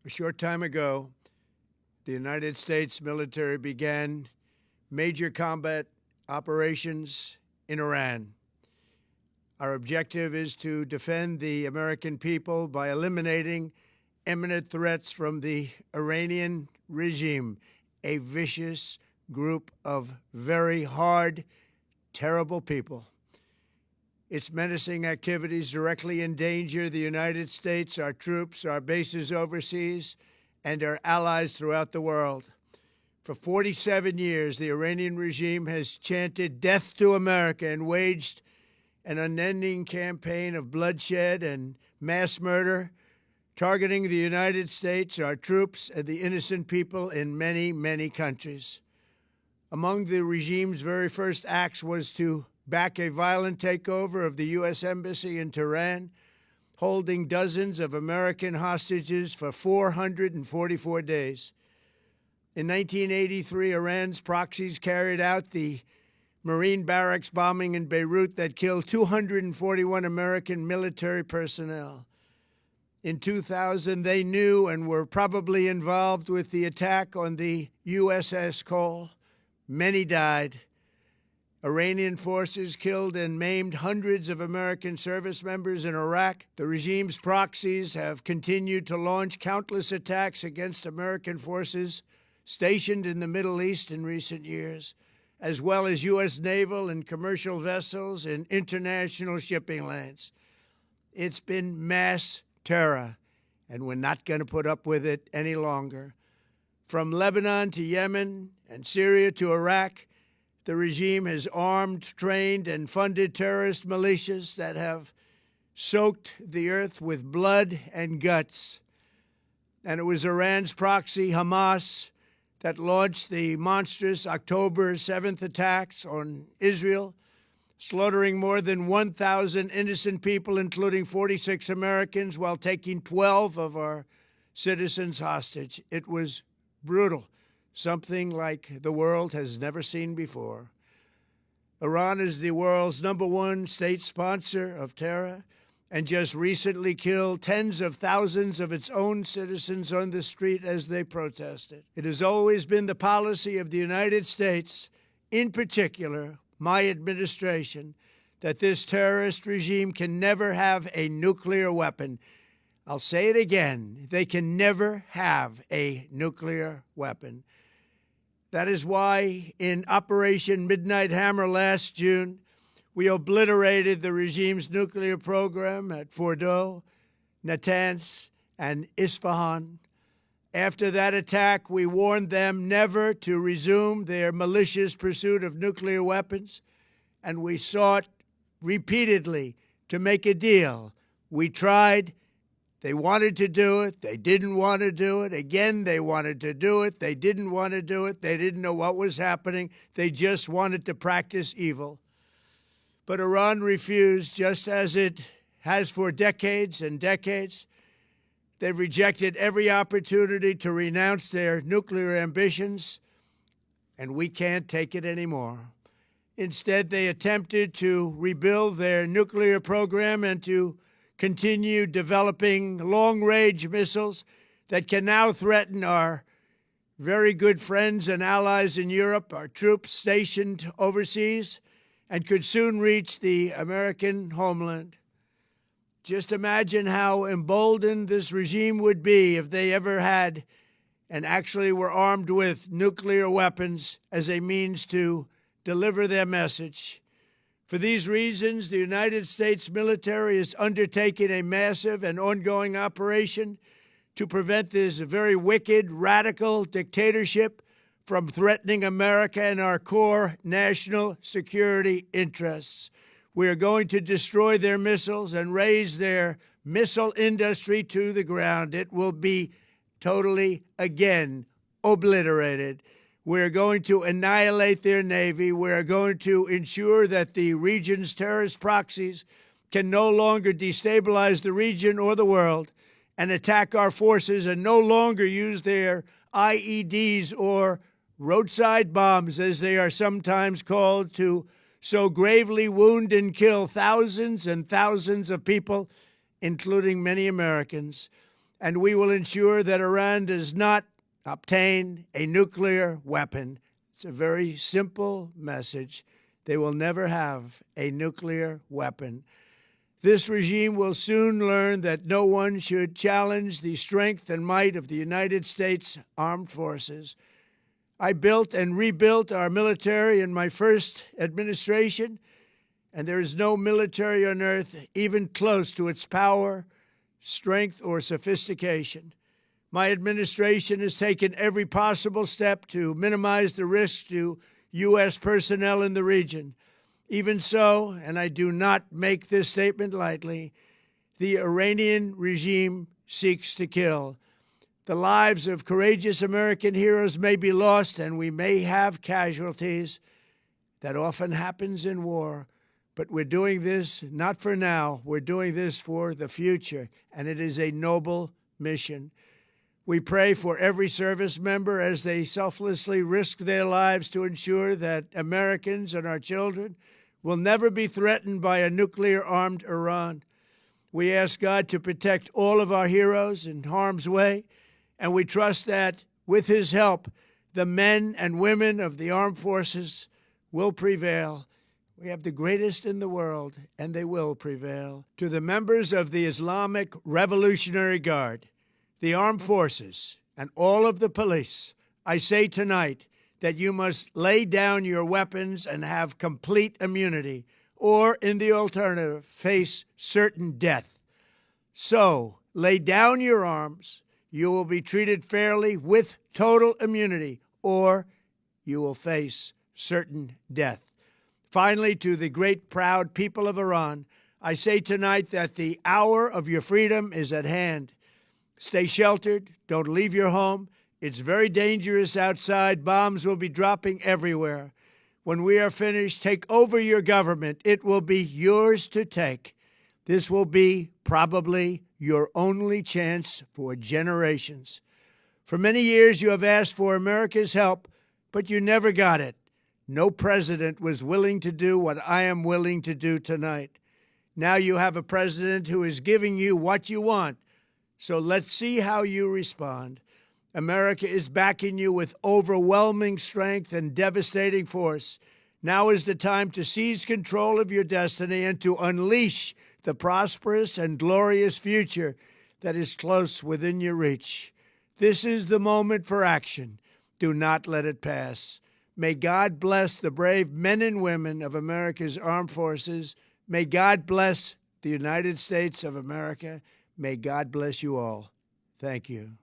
A short time ago, the United States military began major combat operations in Iran. Our objective is to defend the American people by eliminating imminent threats from the Iranian regime, a vicious group of very hard, terrible people. Its menacing activities directly endanger the United States, our troops, our bases overseas, and our allies throughout the world. For 47 years, the Iranian regime has chanted death to America and waged an unending campaign of bloodshed and mass murder, targeting the United States, our troops, and the innocent people in many, many countries. Among the regime's very first acts was to back a violent takeover of the U.S. Embassy in Tehran, holding dozens of American hostages for 444 days. In 1983, Iran's proxies carried out the Marine barracks bombing in Beirut that killed 241 American military personnel. In 2000, they knew and were probably involved with the attack on the USS Cole. Many died. Iranian forces killed and maimed hundreds of American service members in Iraq. The regime's proxies have continued to launch countless attacks against American forces stationed in the Middle East in recent years, as well as U.S. naval and commercial vessels in international shipping lanes. It's been mass terror, and we're not going to put up with it any longer. From Lebanon to Yemen and Syria to Iraq, the regime has armed, trained, and funded terrorist militias that have soaked the earth with blood and guts. And it was Iran's proxy, Hamas, that launched the monstrous October 7th attacks on Israel, slaughtering more than 1,000 innocent people, including 46 Americans, while taking 12 of our citizens hostage. It was brutal, something like the world has never seen before. Iran is the world's #1 state sponsor of terror and just recently killed tens of thousands of its own citizens on the street as they protested. It has always been the policy of the United States, in particular, my administration, that this terrorist regime can never have a nuclear weapon. I'll say it again, they can never have a nuclear weapon. That is why in Operation Midnight Hammer last June, we obliterated the regime's nuclear program at Fordow, Natanz, and Isfahan. After that attack, we warned them never to resume their malicious pursuit of nuclear weapons, and we sought repeatedly to make a deal. We tried. They wanted to do it. They didn't want to do it. Again, they wanted to do it. They didn't want to do it. They didn't know what was happening. They just wanted to practice evil. But Iran refused, just as it has for decades and decades. They've rejected every opportunity to renounce their nuclear ambitions, and we can't take it anymore. Instead, they attempted to rebuild their nuclear program and to continue developing long-range missiles that can now threaten our very good friends and allies in Europe, our troops stationed overseas, and could soon reach the American homeland. Just imagine how emboldened this regime would be if they ever had and actually were armed with nuclear weapons as a means to deliver their message. For these reasons, the United States military is undertaking a massive and ongoing operation to prevent this very wicked, radical dictatorship from threatening America and our core national security interests. We are going to destroy their missiles and raise their missile industry to the ground. It will be totally, again, obliterated. We're going to annihilate their Navy. We're going to ensure that the region's terrorist proxies can no longer destabilize the region or the world and attack our forces and no longer use their IEDs or roadside bombs, as they are sometimes called, to so gravely wound and kill thousands and thousands of people, including many Americans. and we will ensure that Iran does not obtain a nuclear weapon. It's a very simple message. They will never have a nuclear weapon. This regime will soon learn that no one should challenge the strength and might of the United States Armed Forces. I built and rebuilt our military in my first administration, and there is no military on earth even close to its power, strength, or sophistication. My administration has taken every possible step to minimize the risk to U.S. personnel in the region. Even so, and I do not make this statement lightly, the Iranian regime seeks to kill. The lives of courageous American heroes may be lost, and we may have casualties. That often happens in war. But we're doing this not for now. We're doing this for the future, and it is a noble mission. We pray for every service member as they selflessly risk their lives to ensure that Americans and our children will never be threatened by a nuclear-armed Iran. We ask God to protect all of our heroes in harm's way, and we trust that, with his help, the men and women of the armed forces will prevail. We have the greatest in the world, and they will prevail. To the members of the Islamic Revolutionary Guard, the armed forces, and all of the police, I say tonight that you must lay down your weapons and have complete immunity, or, in the alternative, face certain death. So, lay down your arms. You will be treated fairly with total immunity, or you will face certain death. Finally, to the great, proud people of Iran, I say tonight that the hour of your freedom is at hand. Stay sheltered. Don't leave your home. It's very dangerous outside. Bombs will be dropping everywhere. When we are finished, take over your government. It will be yours to take. This will be probably your only chance for generations. For many years, you have asked for America's help, but you never got it. No president was willing to do what I am willing to do tonight. Now you have a president who is giving you what you want. So let's see how you respond. America is backing you with overwhelming strength and devastating force. Now is the time to seize control of your destiny and to unleash the prosperous and glorious future that is close within your reach. This is the moment for action. Do not let it pass. May God bless the brave men and women of America's armed forces. May God bless the United States of America. May God bless you all. Thank you.